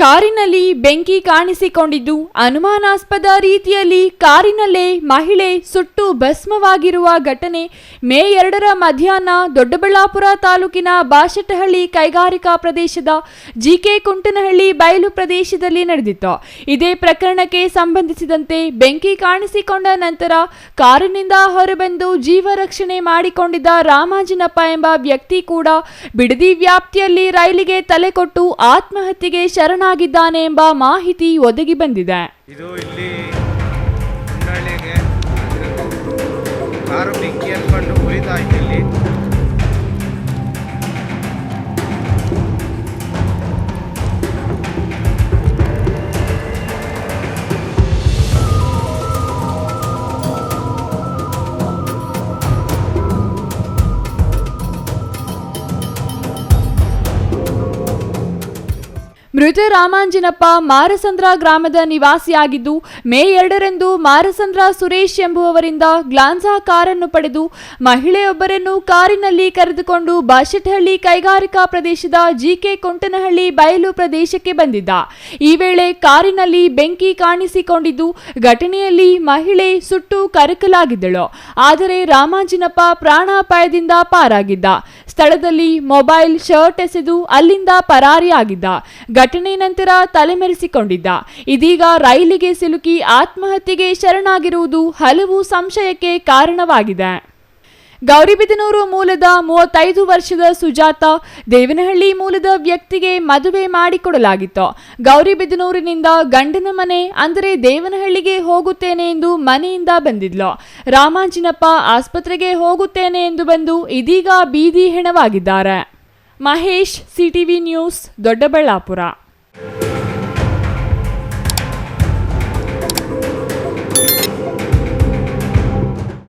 ಕಾರಿನಲ್ಲಿ ಬೆಂಕಿ ಕಾಣಿಸಿಕೊಂಡಿದ್ದು ಅನುಮಾನಾಸ್ಪದ ರೀತಿಯಲ್ಲಿ ಕಾರಿನಲ್ಲೇ ಮಹಿಳೆ ಸುಟ್ಟು ಭಸ್ಮವಾಗಿರುವ ಘಟನೆ ಮೇ 2ರ ಮಧ್ಯಾಹ್ನ ದೊಡ್ಡಬಳ್ಳಾಪುರ ತಾಲೂಕಿನ ಬಾಶೆಟ್ಟಹಳ್ಳಿ ಕೈಗಾರಿಕಾ ಪ್ರದೇಶದ ಜಿಕೆ ಕುಂಟನಹಳ್ಳಿ ಬಯಲು ಪ್ರದೇಶದಲ್ಲಿ ನಡೆದಿತ್ತು. ಇದೇ ಪ್ರಕರಣಕ್ಕೆ ಸಂಬಂಧಿಸಿದಂತೆ ಬೆಂಕಿ ಕಾಣಿಸಿಕೊಂಡ ನಂತರ ಕಾರಿನಿಂದ ಹೊರಬಂದು ಜೀವ ರಕ್ಷಣೆ ಮಾಡಿಕೊಂಡಿದ್ದ ರಾಮಾಂಜಿನಪ್ಪ ಎಂಬ ವ್ಯಕ್ತಿ ಕೂಡ ಬಿಡದಿ ವ್ಯಾಪ್ತಿಯಲ್ಲಿ ರೈಲಿಗೆ ತಲೆ ಕೊಟ್ಟು ಆತ್ಮಹತ್ಯೆಗೆ ಶರಣಾಗಿದ್ದಾನೆ ಎಂಬ ಮಾಹಿತಿ ಒದಗಿ ಬಂದಿದೆ. ಇದು ಇಲ್ಲಿ ಕಾರು ಬೆಂಕಿ ಅನ್ಕೊಂಡು ಉರಿತಾ ಇತ್ತು. ಇಲ್ಲಿ ಮೃತ ರಾಮಾಂಜಿನಪ್ಪ ಮಾರಸಂದ್ರ ಗ್ರಾಮದ ನಿವಾಸಿಯಾಗಿದ್ದು ಮೇ 2ರಂದು ಮಾರಸಂದ್ರ ಸುರೇಶ್ ಎಂಬುವವರಿಂದ ಗ್ಲಾನ್ಸಾ ಕಾರನ್ನು ಪಡೆದು ಮಹಿಳೆಯೊಬ್ಬರನ್ನು ಕಾರಿನಲ್ಲಿ ಕರೆದುಕೊಂಡು ಬಾಶೆಟ್ಟಹಳ್ಳಿ ಕೈಗಾರಿಕಾ ಪ್ರದೇಶದ ಜಿಕೆ ಕುಂಟನಹಳ್ಳಿ ಬಯಲು ಪ್ರದೇಶಕ್ಕೆ ಬಂದಿದ್ದ. ಈ ವೇಳೆ ಕಾರಿನಲ್ಲಿ ಬೆಂಕಿ ಕಾಣಿಸಿಕೊಂಡಿದ್ದು ಘಟನೆಯಲ್ಲಿ ಮಹಿಳೆ ಸುಟ್ಟು ಕರಕಲಾಗಿದ್ದಳು. ಆದರೆ ರಾಮಾಂಜಿನಪ್ಪ ಪ್ರಾಣಾಪಾಯದಿಂದ ಪಾರಾಗಿದ್ದ. ಸ್ಥಳದಲ್ಲಿ ಮೊಬೈಲ್, ಶರ್ಟ್ ಎಸೆದು ಅಲ್ಲಿಂದ ಪರಾರಿಯಾಗಿದ್ದ. ಘಟನೆ ನಂತರ ತಲೆಮರೆಸಿಕೊಂಡಿದ್ದ. ಇದೀಗ ರೈಲಿಗೆ ಸಿಲುಕಿ ಆತ್ಮಹತ್ಯೆಗೆ ಶರಣಾಗಿರುವುದು ಹಲವು ಸಂಶಯಕ್ಕೆ ಕಾರಣವಾಗಿದೆ. ಗೌರಿಬಿದನೂರು ಮೂಲದ 35 ವರ್ಷದ ಸುಜಾತ ದೇವನಹಳ್ಳಿ ಮೂಲದ ವ್ಯಕ್ತಿಗೆ ಮದುವೆ ಮಾಡಿಕೊಡಲಾಗಿತ್ತು. ಗೌರಿಬಿದನೂರಿನಿಂದ ಗಂಡನ ಮನೆ ಅಂದರೆ ದೇವನಹಳ್ಳಿಗೆ ಹೋಗುತ್ತೇನೆ ಎಂದು ಮನೆಯಿಂದ ಬಂದಿದ್ಲು. ರಾಮಾಂಜಿನಪ್ಪ ಆಸ್ಪತ್ರೆಗೆ ಹೋಗುತ್ತೇನೆ ಎಂದು ಬಂದು ಇದೀಗ ಬೀದಿ ಹೆಣವಾಗಿದ್ದಾರೆ. Mahesh, CTV news, Doddaballapura.